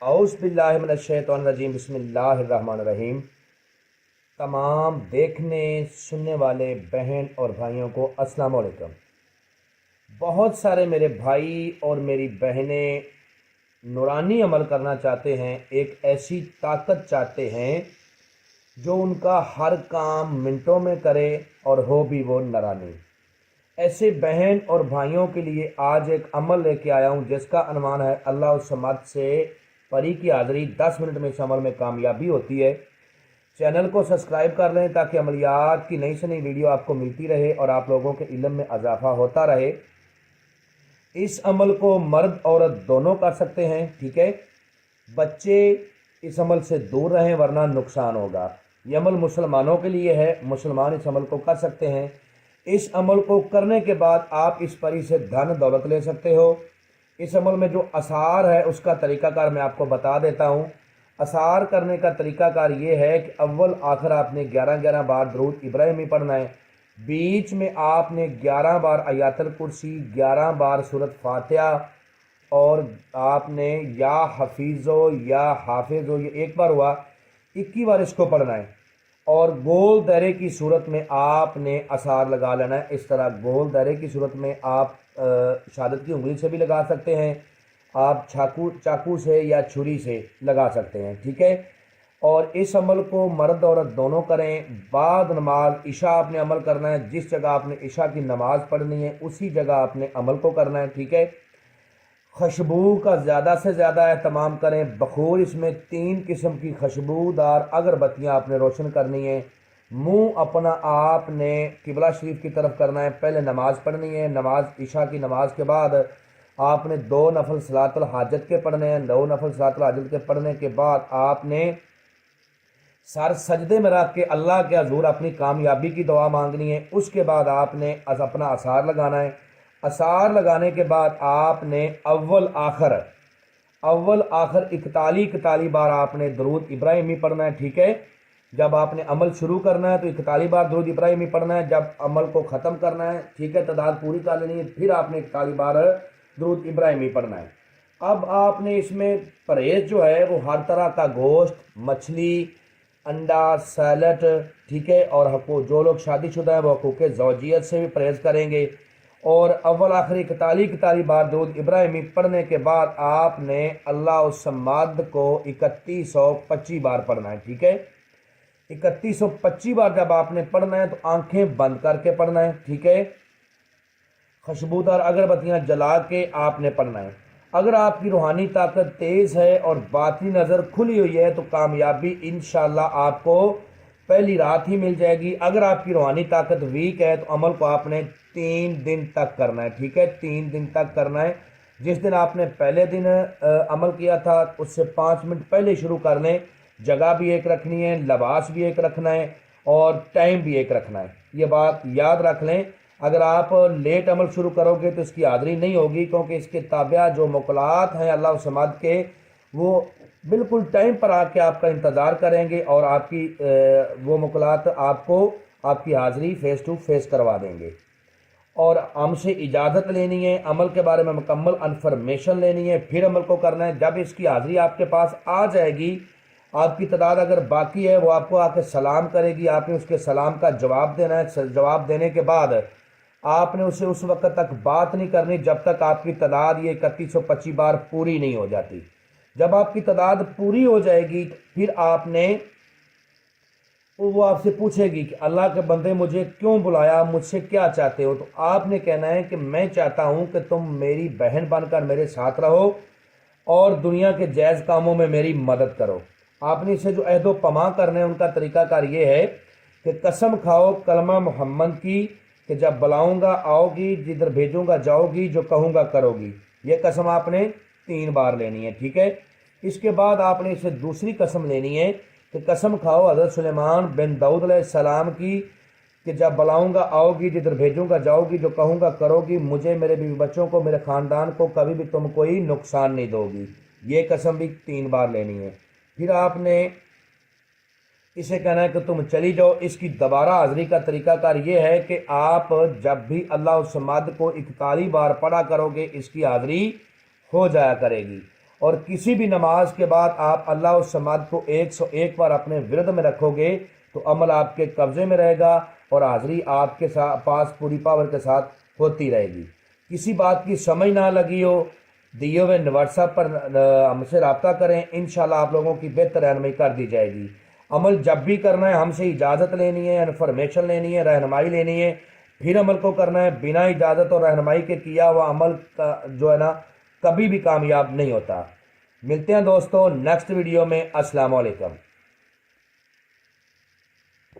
اعوذ باللہ من الشیطان الرجیم، بسم اللہ الرحمن الرحیم۔ تمام دیکھنے سننے والے بہن اور بھائیوں کو السلام علیکم۔ بہت سارے میرے بھائی اور میری بہنیں نورانی عمل کرنا چاہتے ہیں، ایک ایسی طاقت چاہتے ہیں جو ان کا ہر کام منٹوں میں کرے اور ہو بھی وہ نورانی۔ ایسے بہن اور بھائیوں کے لیے آج ایک عمل لے کے آیا ہوں جس کا عنوان ہے اللہ الصمد سے پری کی حاضری۔ 10 منٹ میں اس عمل میں کامیابی ہوتی ہے۔ چینل کو سبسکرائب کر لیں تاکہ عملیات کی نئی سے نئی ویڈیو آپ کو ملتی رہے اور آپ لوگوں کے علم میں اضافہ ہوتا رہے۔ اس عمل کو مرد عورت دونوں کر سکتے ہیں، ٹھیک ہے۔ بچے اس عمل سے دور رہیں ورنہ نقصان ہوگا۔ یہ عمل مسلمانوں کے لیے ہے، مسلمان اس عمل کو کر سکتے ہیں۔ اس عمل کو کرنے کے بعد آپ اس پری سے دھن دولت لے سکتے ہو۔ اس عمل میں جو اثار ہے اس کا طریقہ کار میں آپ کو بتا دیتا ہوں۔ اثار کرنے کا طریقہ کار یہ ہے کہ اول آخر آپ نے 11 بار درود ابراہیمی پڑھنا ہے۔ بیچ میں آپ نے 11 بار آیات الکرسی، 11 بار سورۃ فاتحہ، اور آپ نے یا حفیظو یا حافظو، یہ ایک بار ہوا، 21 بار اس کو پڑھنا ہے۔ اور گول دائرے کی صورت میں آپ نے اثار لگا لینا ہے۔ اس طرح گول دائرے کی صورت میں آپ شہادت کی انگلی سے بھی لگا سکتے ہیں، آپ چاقو سے یا چھری سے لگا سکتے ہیں، ٹھیک ہے۔ اور اس عمل کو مرد عورت دونوں کریں۔ بعد نماز عشاء آپ نے عمل کرنا ہے، جس جگہ آپ نے عشاء کی نماز پڑھنی ہے اسی جگہ آپ نے عمل کو کرنا ہے، ٹھیک ہے۔ خوشبو کا زیادہ سے زیادہ اہتمام کریں۔ بخور اس میں 3 قسم کی خوشبودار اگربتیاں آپ نے روشن کرنی ہیں۔ منہ اپنا آپ نے قبلہ شریف کی طرف کرنا ہے۔ پہلے نماز پڑھنی ہے، نماز عشاء کی نماز کے بعد آپ نے 2 نفل صلاۃ الحاجت کے پڑھنے ہیں۔ 2 نفل صلاۃ الحاجت کے پڑھنے کے بعد آپ نے سر سجدے میں رکھ کے اللہ کے حضور اپنی کامیابی کی دعا مانگنی ہے۔ اس کے بعد آپ نے اپنا اثار لگانا ہے۔ اثار لگانے کے بعد آپ نے اول آخر 41 بار آپ نے درود ابراہیمی پڑھنا ہے، ٹھیک ہے۔ جب آپ نے عمل شروع کرنا ہے تو 41 بار درود ابراہیمی پڑھنا ہے۔ جب عمل کو ختم کرنا ہے، ٹھیک ہے، تعداد پوری کر لینی ہے، پھر آپ نے 41 بار درود ابراہیمی پڑھنا ہے۔ اب آپ نے اس میں پرہیز جو ہے وہ ہر طرح کا گوشت، مچھلی، انڈا، سیلڈ، ٹھیک ہے، اور جو لوگ شادی شدہ ہیں وہ حقوق زوجیت سے بھی پرہیز کریں گے۔ اور اول آخر 41 بار درود ابراہیمی پڑھنے کے بعد آپ نے اللہ الصمد کو 3125 بار پڑھنا ہے، ٹھیک ہے۔ 3125 بار جب آپ نے پڑھنا ہے تو آنکھیں بند کر کے پڑھنا ہے، ٹھیک ہے۔ خوشبودار اگربتیاں جلا کے آپ نے پڑھنا ہے۔ اگر آپ کی روحانی طاقت تیز ہے اور باطنی نظر کھلی ہوئی ہے تو کامیابی انشاءاللہ آپ کو پہلی رات ہی مل جائے گی۔ اگر آپ کی روحانی طاقت ویک ہے تو عمل کو آپ نے 3 دن تک کرنا ہے، ٹھیک ہے، 3 دن تک کرنا ہے۔ جس دن آپ نے پہلے دن عمل کیا تھا اس سے 5 منٹ پہلے شروع کر لیں۔ جگہ بھی ایک رکھنی ہے، لباس بھی ایک رکھنا ہے، اور ٹائم بھی ایک رکھنا ہے۔ یہ بات یاد رکھ لیں۔ اگر آپ لیٹ عمل شروع کرو گے تو اس کی حاضری نہیں ہوگی، کیونکہ اس کے تابع جو مقلات ہیں اللہ الصمد کے وہ بالکل ٹائم پر آ کے آپ کا انتظار کریں گے، اور آپ کی وہ مقلات آپ کو آپ کی حاضری فیس ٹو فیس کروا دیں گے۔ اور ہم سے اجازت لینی ہے، عمل کے بارے میں مکمل انفارمیشن لینی ہے، پھر عمل کو کرنا ہے۔ جب اس کی حاضری آپ کے پاس آ جائے گی، آپ کی تعداد اگر باقی ہے وہ آپ کو آ کے سلام کرے گی، آپ نے اس کے سلام کا جواب دینا ہے۔ جواب دینے کے بعد آپ نے اسے اس وقت تک بات نہیں کرنی جب تک آپ کی تعداد یہ 3125 بار پوری نہیں ہو جاتی۔ جب آپ کی تعداد پوری ہو جائے گی پھر آپ نے وہ آپ سے پوچھے گی کہ اللہ کے بندے مجھے کیوں بلایا، مجھ سے کیا چاہتے ہو؟ تو آپ نے کہنا ہے کہ میں چاہتا ہوں کہ تم میری بہن بن کر میرے ساتھ رہو اور دنیا کے جائز کاموں میں میری مدد کرو۔ آپ نے اسے جو عہد و پیمان کرنے ان کا طریقہ کار یہ ہے کہ قسم کھاؤ کلمہ محمد کی کہ جب بلاؤں گا آؤ گی، جدھر بھیجوں گا جاؤ گی، جو کہوں گا کرو گی۔ یہ قسم آپ نے 3 بار لینی ہے، ٹھیک ہے۔ اس کے بعد آپ نے اسے دوسری قسم لینی ہے کہ قسم کھاؤ حضرت سلیمان بن داؤد علیہ السلام کی کہ جب بلاؤں گا آؤ گی، جدھر بھیجوں گا جاؤ گی، جو کہوں گا کرو گی، مجھے، میرے بیوی بچوں کو، میرے خاندان کو کبھی بھی تم کوئی نقصان نہیں دو گی۔ یہ قسم بھی 3 بار لینی ہے۔ پھر آپ نے اسے کہنا ہے کہ تم چلی جاؤ۔ اس کی دوبارہ حاضری کا طریقہ کار یہ ہے کہ آپ جب بھی اللہ الصمد کو 41 بار پڑھا کرو گے اس کی حاضری ہو جایا کرے گی۔ اور کسی بھی نماز کے بعد آپ اللہ الصمد کو 101 بار اپنے ورد میں رکھو گے تو عمل آپ کے قبضے میں رہے گا اور حاضری آپ کے پاس پوری پاور کے ساتھ ہوتی رہے گی۔ کسی بات کی سمجھ نہ لگی ہو دیے ہوئے واٹس ایپ پر ہم سے رابطہ کریں، انشاءاللہ آپ لوگوں کی بہتر رہنمائی کر دی جائے گی۔ عمل جب بھی کرنا ہے ہم سے اجازت لینی ہے، انفارمیشن لینی ہے، رہنمائی لینی ہے، پھر عمل کو کرنا ہے۔ بنا اجازت اور رہنمائی کے کیا ہوا عمل جو ہے نا کبھی بھی کامیاب نہیں ہوتا۔ ملتے ہیں دوستوں نیکسٹ ویڈیو میں۔ السلام علیکم۔